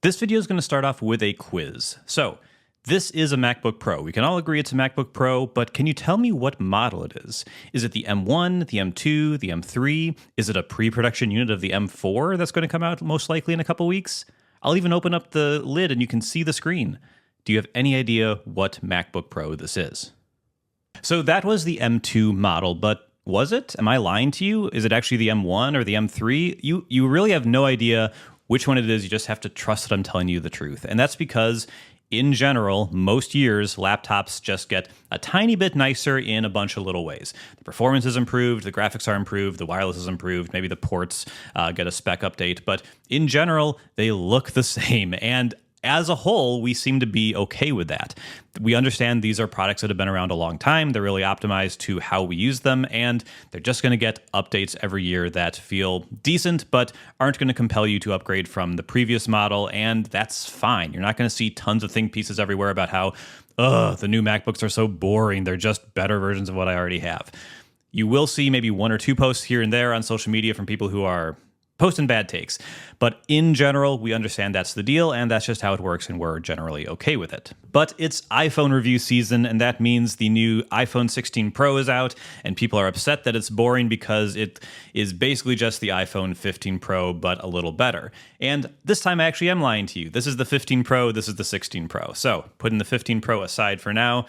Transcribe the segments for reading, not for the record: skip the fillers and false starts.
This video is going to start off with a quiz. So, this is a MacBook Pro. We can all agree it's a MacBook Pro, but can you tell me what model it is? Is it the M1, the M2, the M3? Is it a pre-production unit of the M4 that's going to come out most likely in a couple weeks? I'll even open up the lid and you can see the screen. Do you have any idea what MacBook Pro this is? So that was the M2 model, but was it? Am I lying to you? Is it actually the M1 or the M3? You really have no idea which one it is. You just have to trust that I'm telling you the truth. And that's because in general, most years, laptops just get a tiny bit nicer in a bunch of little ways. The performance is improved, the graphics are improved, the wireless is improved, maybe the ports get a spec update, but in general, they look the same. And as a whole, we seem to be okay with that. We understand these are products that have been around a long time. They're really optimized to how we use them, and they're just going to get updates every year that feel decent, but aren't going to compel you to upgrade from the previous model, and that's fine. You're not going to see tons of think pieces everywhere about how, the new MacBooks are so boring. They're just better versions of what I already have. You will see maybe one or two posts here and there on social media from people who are posting bad takes. But in general, we understand that's the deal, and that's just how it works, and we're generally okay with it. But it's iPhone review season, and that means the new iPhone 16 Pro is out, and people are upset that it's boring because it is basically just the iPhone 15 Pro, but a little better. And this time I actually am lying to you. This is the 15 Pro, this is the 16 Pro. So, putting the 15 Pro aside for now,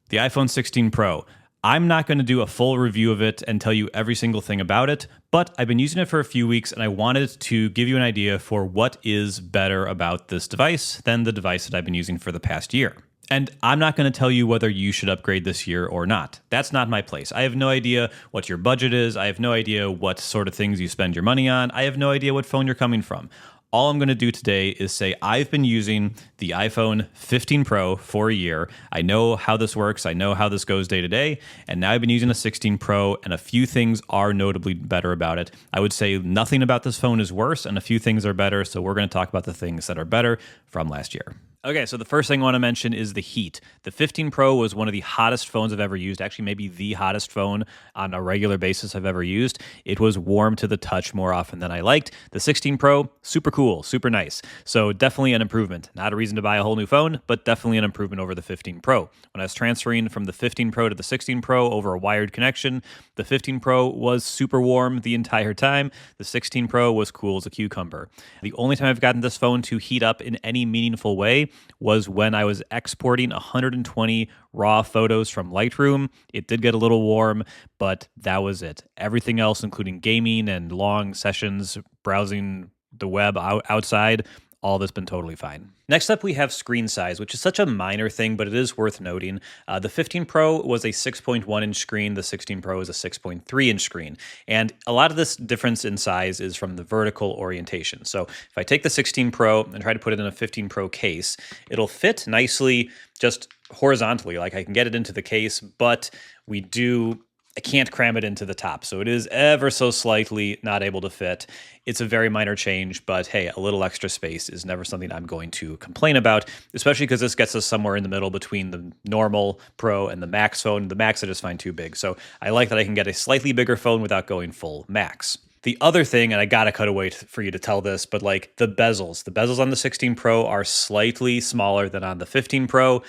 the iPhone 16 Pro. I'm not going to do a full review of it and tell you every single thing about it, but I've been using it for a few weeks and I wanted to give you an idea for what is better about this device than the device that I've been using for the past year. And I'm not going to tell you whether you should upgrade this year or not. That's not my place. I have no idea what your budget is. I have no idea what sort of things you spend your money on. I have no idea what phone you're coming from. All I'm going to do today is say I've been using the iPhone 15 Pro for a year. I know how this works. I know how this goes day to day. And now I've been using a 16 Pro, and a few things are notably better about it. I would say nothing about this phone is worse, and a few things are better. So we're going to talk about the things that are better from last year. Okay, so the first thing I want to mention is the heat. The 15 Pro was one of the hottest phones I've ever used, actually maybe the hottest phone on a regular basis I've ever used. It was warm to the touch more often than I liked. The 16 Pro, super cool, super nice. So definitely an improvement. Not a reason to buy a whole new phone, but definitely an improvement over the 15 Pro. When I was transferring from the 15 Pro to the 16 Pro over a wired connection, the 15 Pro was super warm the entire time. The 16 Pro was cool as a cucumber. The only time I've gotten this phone to heat up in any meaningful way was when I was exporting 120 raw photos from Lightroom. It did get a little warm, but that was it. Everything else, including gaming and long sessions, browsing the web outside, all of it's been totally fine. Next up, we have screen size, which is such a minor thing, but it is worth noting. The 15 Pro was a 6.1-inch screen. The 16 Pro is a 6.3-inch screen. And a lot of this difference in size is from the vertical orientation. So if I take the 16 Pro and try to put it in a 15 Pro case, it'll fit nicely just horizontally. Like I can get it into the case, but I can't cram it into the top. So it is ever so slightly not able to fit. It's a very minor change, but hey, a little extra space is never something I'm going to complain about, especially because this gets us somewhere in the middle between the normal Pro and the Max phone. The Max I just find too big. So I like that I can get a slightly bigger phone without going full Max. The other thing, and I gotta cut away for you to tell this, but like the bezels. The bezels on the 16 Pro are slightly smaller than on the 15 Pro.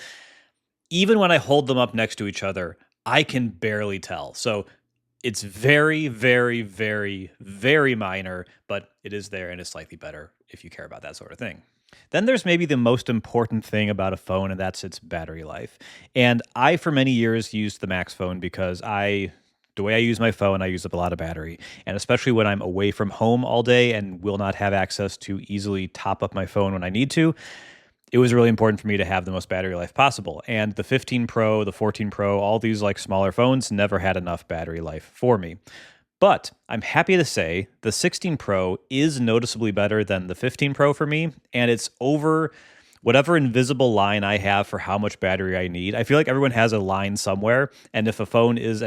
Even when I hold them up next to each other, I can barely tell. So it's very, very, very, very minor, but it is there and is slightly better if you care about that sort of thing. Then there's maybe the most important thing about a phone, and that's its battery life. And I, for many years, used the Max phone because the way I use my phone, I use up a lot of battery. And especially when I'm away from home all day and will not have access to easily top up my phone when I need to, it was really important for me to have the most battery life possible. And the 15 Pro, the 14 Pro, all these like smaller phones never had enough battery life for me. But I'm happy to say the 16 Pro is noticeably better than the 15 Pro for me, and it's over whatever invisible line I have for how much battery I need. I feel like everyone has a line somewhere, and if a phone is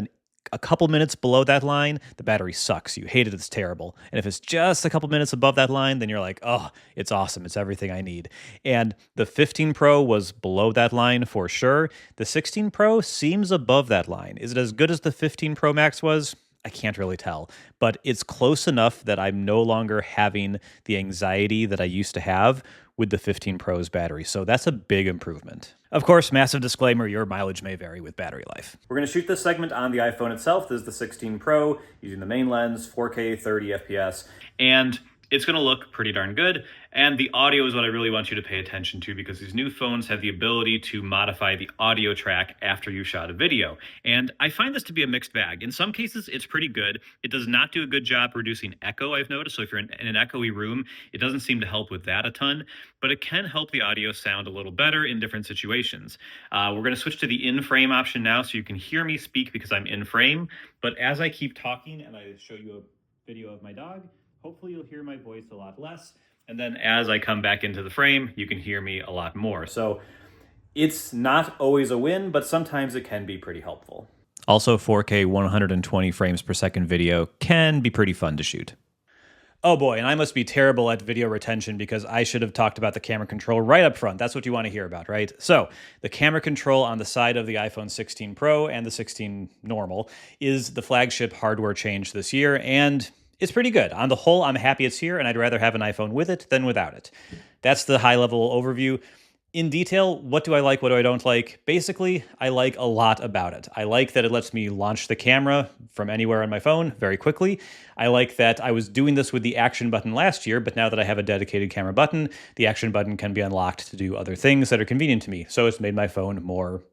a couple minutes below that line, the battery sucks. You hate it, it's terrible. And if it's just a couple minutes above that line, then you're like, oh, it's awesome. It's everything I need. And the 15 Pro was below that line for sure. The 16 Pro seems above that line. Is it as good as the 15 Pro Max was? I can't really tell, but it's close enough that I'm no longer having the anxiety that I used to have with the 15 Pro's battery. So that's a big improvement. Of course, massive disclaimer, your mileage may vary with battery life. We're going to shoot this segment on the iPhone itself. This is the 16 Pro using the main lens, 4K 30 FPS. And it's going to look pretty darn good. And the audio is what I really want you to pay attention to, because these new phones have the ability to modify the audio track after you shot a video. And I find this to be a mixed bag. In some cases, it's pretty good. It does not do a good job reducing echo, I've noticed. So if you're in an echoey room, it doesn't seem to help with that a ton, but it can help the audio sound a little better in different situations. We're going to switch to the in-frame option now, so you can hear me speak because I'm in frame. But as I keep talking and I show you a video of my dog, hopefully you'll hear my voice a lot less. And then as I come back into the frame, you can hear me a lot more. So it's not always a win, but sometimes it can be pretty helpful. Also, 4K 120 frames per second video can be pretty fun to shoot. Oh boy, and I must be terrible at video retention because I should have talked about the camera control right up front. That's what you want to hear about, right? So the camera control on the side of the iPhone 16 Pro and the 16 normal is the flagship hardware change this year, and it's pretty good. On the whole, I'm happy it's here, and I'd rather have an iPhone with it than without it. That's the high-level overview. In detail, what do I like, what do I don't like? Basically, I like a lot about it. I like that it lets me launch the camera from anywhere on my phone very quickly. I like that I was doing this with the action button last year, but now that I have a dedicated camera button, the action button can be unlocked to do other things that are convenient to me. So it's made my phone more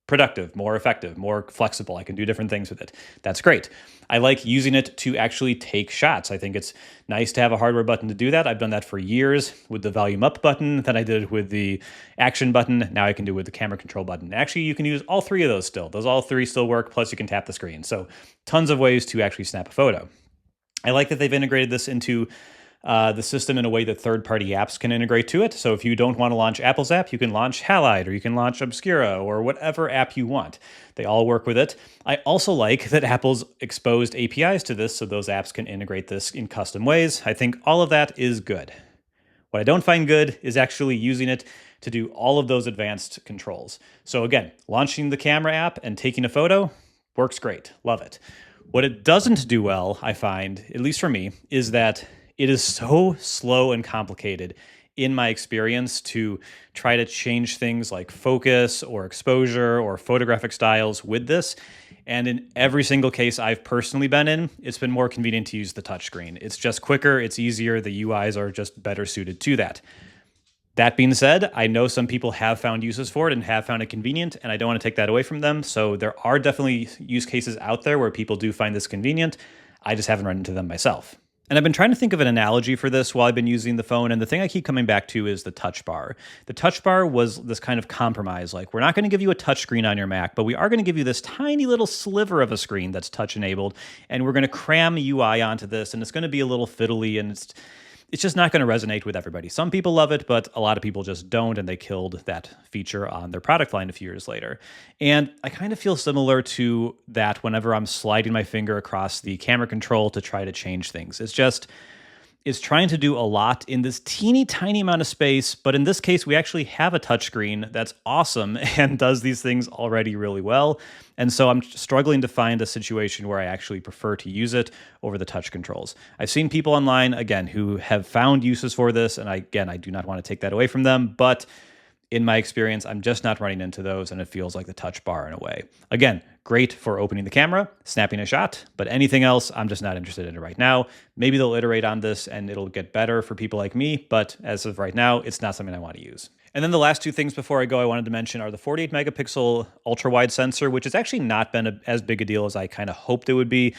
productive, more effective, more flexible. I can do different things with it. That's great. I like using it to actually take shots. I think it's nice to have a hardware button to do that. I've done that for years with the volume up button, then I did it with the action button. Now I can do it with the camera control button. Actually, you can use all three of those still. Those all three still work, plus you can tap the screen. So tons of ways to actually snap a photo. I like that they've integrated this into the system in a way that third-party apps can integrate to it. So if you don't want to launch Apple's app, you can launch Halide, or you can launch Obscura, or whatever app you want. They all work with it. I also like that Apple's exposed APIs to this, so those apps can integrate this in custom ways. I think all of that is good. What I don't find good is actually using it to do all of those advanced controls. So again, launching the camera app and taking a photo works great. Love it. What it doesn't do well, I find, at least for me, is that it is so slow and complicated in my experience to try to change things like focus or exposure or photographic styles with this. And in every single case I've personally been in, it's been more convenient to use the touchscreen. It's just quicker, it's easier, the UIs are just better suited to that. That being said, I know some people have found uses for it and have found it convenient, and I don't want to take that away from them. So there are definitely use cases out there where people do find this convenient. I just haven't run into them myself. And I've been trying to think of an analogy for this while I've been using the phone, and the thing I keep coming back to is the touch bar. The touch bar was this kind of compromise, like we're not going to give you a touch screen on your Mac, but we are going to give you this tiny little sliver of a screen that's touch enabled, and we're going to cram UI onto this, and it's going to be a little fiddly, and it's just not going to resonate with everybody. Some people love it, but a lot of people just don't, and they killed that feature on their product line a few years later. And I kind of feel similar to that whenever I'm sliding my finger across the camera control to try to change things. It's trying to do a lot in this teeny tiny amount of space, but in this case, we actually have a touchscreen that's awesome and does these things already really well. And so I'm struggling to find a situation where I actually prefer to use it over the touch controls. I've seen people online, again, who have found uses for this, and I do not want to take that away from them, but in my experience, I'm just not running into those, and it feels like the touch bar in a way. Again, great for opening the camera, snapping a shot, but anything else, I'm just not interested in it right now. Maybe they'll iterate on this and it'll get better for people like me, but as of right now, it's not something I want to use. And then the last two things before I go I wanted to mention are the 48 megapixel ultra-wide sensor, which has actually not been as big a deal as I kind of hoped it would be.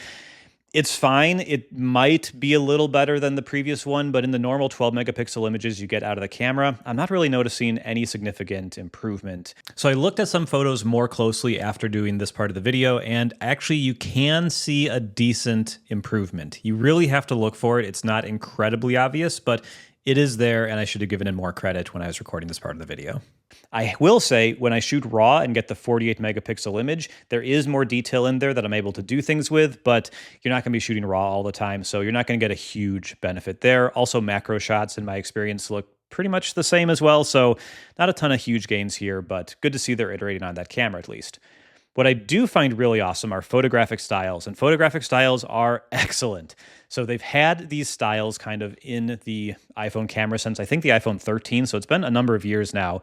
It's fine. It might be a little better than the previous one, but in the normal 12 megapixel images you get out of the camera, I'm not really noticing any significant improvement. So I looked at some photos more closely after doing this part of the video, and actually you can see a decent improvement. You really have to look for it. It's not incredibly obvious, but it is there, and I should have given it more credit when I was recording this part of the video. I will say, when I shoot RAW and get the 48 megapixel image, there is more detail in there that I'm able to do things with, but you're not going to be shooting RAW all the time, so you're not going to get a huge benefit there. Also, macro shots, in my experience, look pretty much the same as well, so not a ton of huge gains here, but good to see they're iterating on that camera at least. What I do find really awesome are photographic styles, and photographic styles are excellent. So they've had these styles kind of in the iPhone camera since I think the iPhone 13, so it's been a number of years now.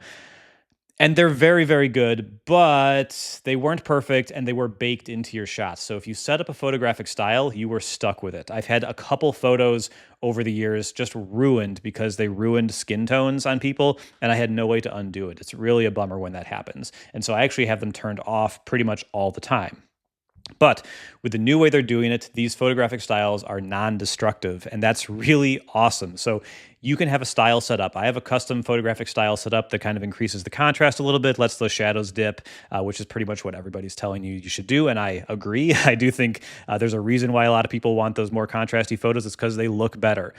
And they're very, very good, but they weren't perfect and they were baked into your shots. So if you set up a photographic style, you were stuck with it. I've had a couple photos over the years just ruined because they ruined skin tones on people, and I had no way to undo it. It's really a bummer when that happens. And so I actually have them turned off pretty much all the time. But with the new way they're doing it, these photographic styles are non-destructive, and that's really awesome. So you can have a style set up. I have a custom photographic style set up that kind of increases the contrast a little bit, lets those shadows dip, which is pretty much what everybody's telling you should do. And I agree. I do think there's a reason why a lot of people want those more contrasty photos. It's because they look better.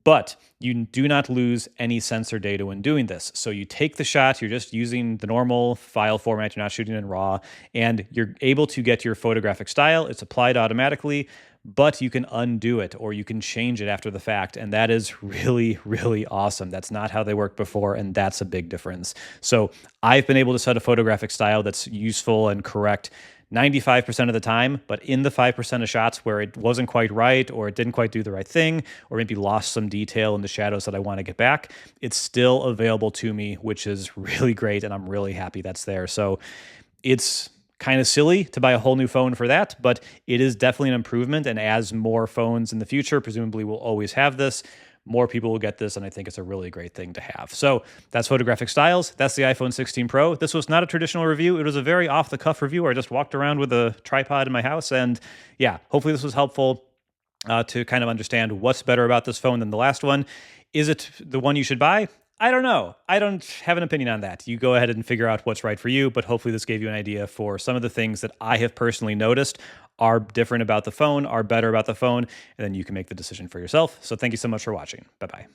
But you do not lose any sensor data when doing this. So you take the shot, you're just using the normal file format, you're not shooting in RAW, and you're able to get your photographic style. It's applied automatically, but you can undo it or you can change it after the fact. And that is really, really awesome. That's not how they worked before, and that's a big difference. So I've been able to set a photographic style that's useful and correct 95% of the time, but in the 5% of shots where it wasn't quite right, or it didn't quite do the right thing, or maybe lost some detail in the shadows that I want to get back, it's still available to me, which is really great, and I'm really happy that's there. So it's kind of silly to buy a whole new phone for that, but it is definitely an improvement, and as more phones in the future presumably will always have this, more people will get this, and I think it's a really great thing to have. So that's photographic styles. That's the iPhone 16 Pro. This was not a traditional review. It was a very off-the-cuff review where I just walked around with a tripod in my house, and yeah, hopefully this was helpful to kind of understand what's better about this phone than the last one. Is it the one you should buy? I don't know. I don't have an opinion on that. You go ahead and figure out what's right for you, but hopefully this gave you an idea for some of the things that I have personally noticed are different about the phone, are better about the phone, and then you can make the decision for yourself. So thank you so much for watching. Bye-bye.